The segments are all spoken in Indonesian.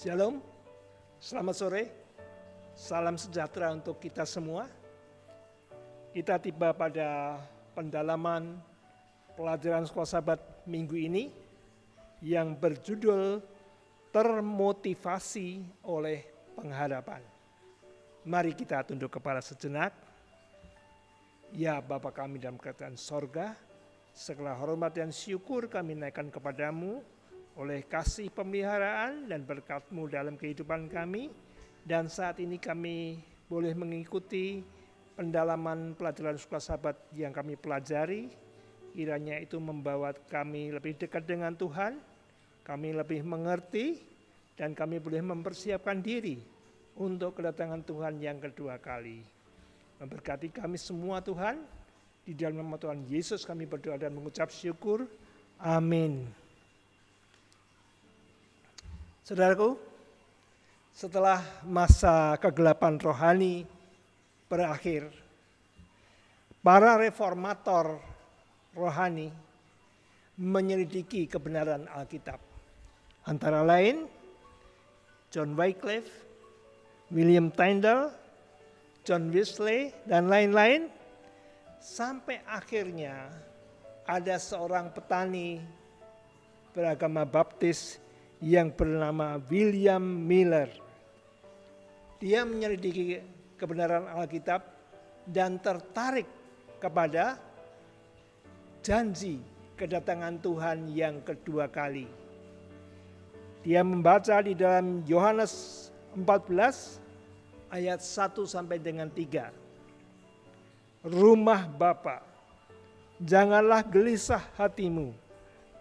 Shalom, selamat sore, salam sejahtera untuk kita semua. Kita tiba pada pendalaman pelajaran Sekolah Sahabat minggu ini yang berjudul Termotivasi oleh Pengharapan. Mari kita tunduk kepala sejenak. Ya Bapa kami dalam kerajaan sorga, segala hormat dan syukur kami naikkan kepadamu oleh kasih pemeliharaan dan berkat-Mu dalam kehidupan kami. Dan saat ini kami boleh mengikuti pendalaman pelajaran Sekolah Sahabat yang kami pelajari. Kiranya itu membawa kami lebih dekat dengan Tuhan, kami lebih mengerti, dan kami boleh mempersiapkan diri untuk kedatangan Tuhan yang kedua kali. Memberkati kami semua Tuhan, di dalam nama Tuhan Yesus kami berdoa dan mengucap syukur. Amin. Saudaraku, setelah masa kegelapan rohani berakhir, para reformator rohani menyelidiki kebenaran Alkitab. Antara lain John Wycliffe, William Tyndale, John Wesley, dan lain-lain, sampai akhirnya ada seorang petani beragama Baptis yang bernama William Miller. Dia menyelidiki kebenaran Alkitab dan tertarik kepada janji kedatangan Tuhan yang kedua kali. Dia membaca di dalam Yohanes 14 ayat 1 sampai dengan 3. Rumah Bapa, janganlah gelisah hatimu,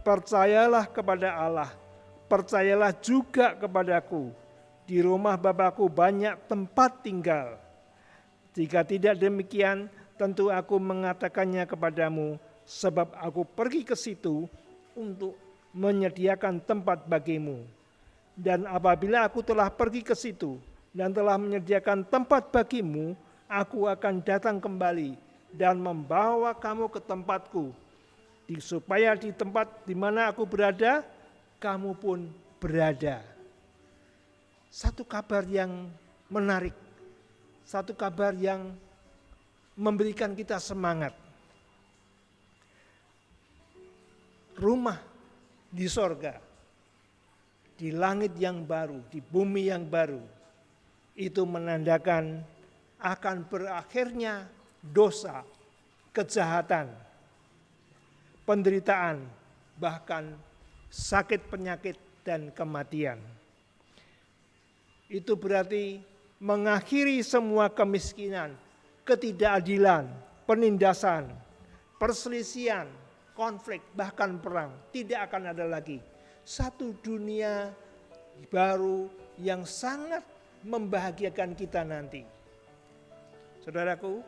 percayalah kepada Allah, percayalah juga kepadaku. Di rumah Bapakku banyak tempat tinggal. Jika tidak demikian, tentu aku mengatakannya kepadamu, sebab aku pergi ke situ untuk menyediakan tempat bagimu. Dan apabila aku telah pergi ke situ dan telah menyediakan tempat bagimu, aku akan datang kembali dan membawa kamu ke tempatku, supaya di tempat di mana aku berada, kamu pun berada. Satu kabar yang menarik, satu kabar yang memberikan kita semangat. Rumah di sorga, di langit yang baru, di bumi yang baru, itu menandakan akan berakhirnya dosa, kejahatan, penderitaan, bahkan sakit, penyakit, dan kematian. Itu berarti mengakhiri semua kemiskinan, ketidakadilan, penindasan, perselisihan, konflik, bahkan perang. Tidak akan ada lagi. Satu dunia baru yang sangat membahagiakan kita nanti. Saudaraku,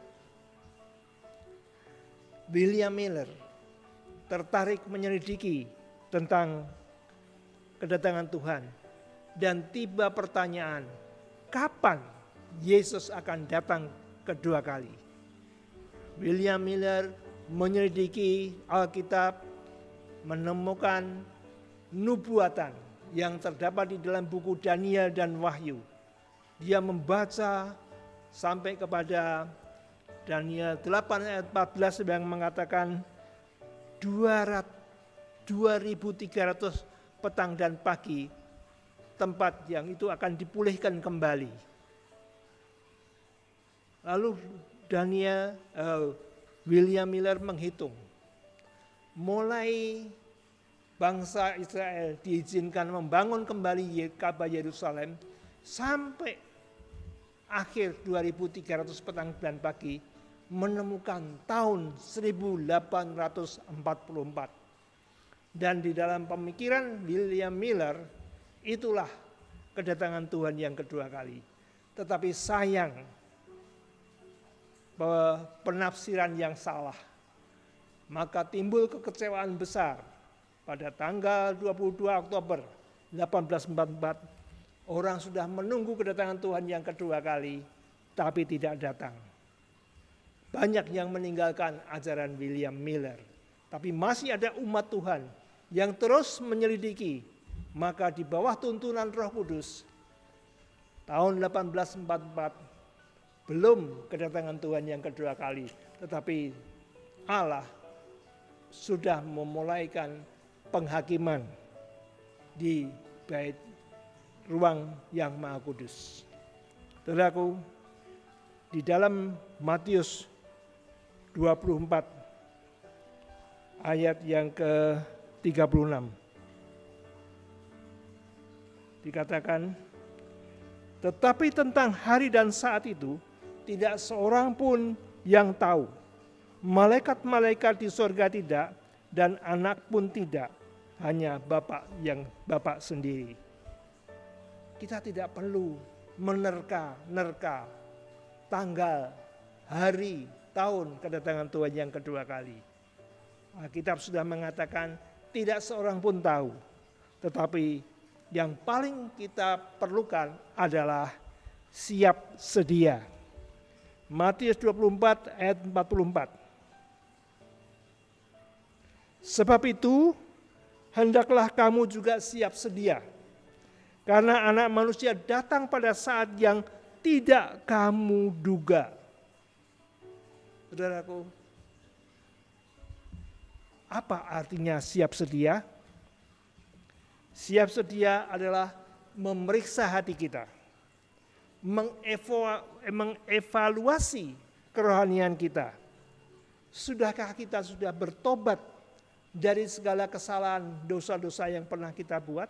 William Miller tertarik menyelidiki tentang kedatangan Tuhan, dan tiba pertanyaan, kapan Yesus akan datang kedua kali? William Miller menyelidiki Alkitab, menemukan nubuatan yang terdapat di dalam buku Daniel dan Wahyu. Dia membaca sampai kepada Daniel 8 ayat 14 yang mengatakan 2.300 petang dan pagi tempat yang itu akan dipulihkan kembali. Lalu William Miller menghitung, mulai bangsa Israel diizinkan membangun kembali Ka'bah Yerusalem sampai akhir 2.300 petang dan pagi, menemukan tahun 1844. Dan di dalam pemikiran William Miller, itulah kedatangan Tuhan yang kedua kali. Tetapi sayang, bahwa penafsiran yang salah. Maka timbul kekecewaan besar pada tanggal 22 Oktober 1844. Orang sudah menunggu kedatangan Tuhan yang kedua kali, tapi tidak datang. Banyak yang meninggalkan ajaran William Miller. Tapi masih ada umat Tuhan yang terus menyelidiki, Maka di bawah tuntunan Roh Kudus, tahun 1844 belum kedatangan Tuhan yang kedua kali, tetapi Allah sudah memulaikan penghakiman di bait ruang yang Maha Kudus. Saudaraku, di dalam Matius 24 ayat yang ke-36 dikatakan, tetapi tentang hari dan saat itu tidak seorang pun yang tahu, malaikat-malaikat di surga tidak, dan anak pun tidak, hanya Bapa Bapa sendiri. Kita tidak perlu menerka-nerka tanggal, hari, tahun kedatangan Tuhan yang kedua kali. Alkitab sudah mengatakan tidak seorang pun tahu, tetapi yang paling kita perlukan adalah siap sedia. Matius 24 ayat 44. Sebab itu hendaklah kamu juga siap sedia, karena Anak Manusia datang pada saat yang tidak kamu duga. Saudaraku, apa artinya siap sedia? Siap sedia adalah memeriksa hati kita, mengevaluasi kerohanian kita. Sudahkah kita sudah bertobat dari segala kesalahan dosa-dosa yang pernah kita buat?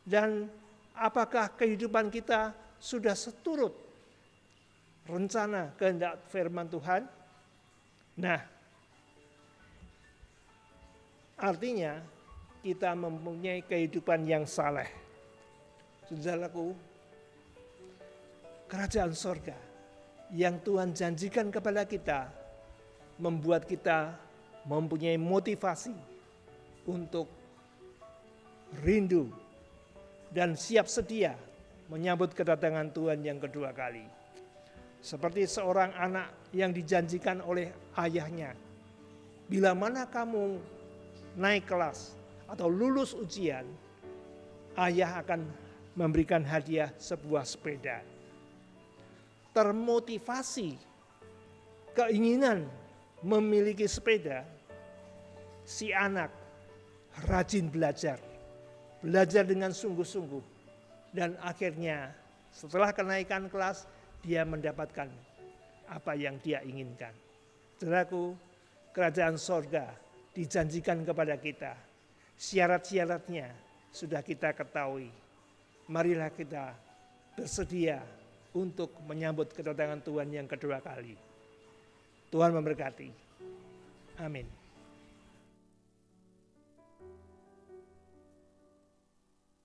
Dan apakah kehidupan kita sudah seturut rencana kehendak firman Tuhan? Nah, artinya kita mempunyai kehidupan yang saleh. Saudaraku, kerajaan sorga yang Tuhan janjikan kepada kita membuat kita mempunyai motivasi untuk rindu dan siap sedia menyambut kedatangan Tuhan yang kedua kali. Seperti seorang anak yang dijanjikan oleh ayahnya, bila mana kamu naik kelas atau lulus ujian, ayah akan memberikan hadiah sebuah sepeda. Termotivasi keinginan memiliki sepeda, si anak rajin belajar dengan sungguh-sungguh, dan akhirnya setelah kenaikan kelas dia mendapatkan apa yang dia inginkan. Saudaraku, kerajaan sorga dijanjikan kepada kita. Syarat-syaratnya sudah kita ketahui. Marilah kita bersedia untuk menyambut kedatangan Tuhan yang kedua kali. Tuhan memberkati. Amin.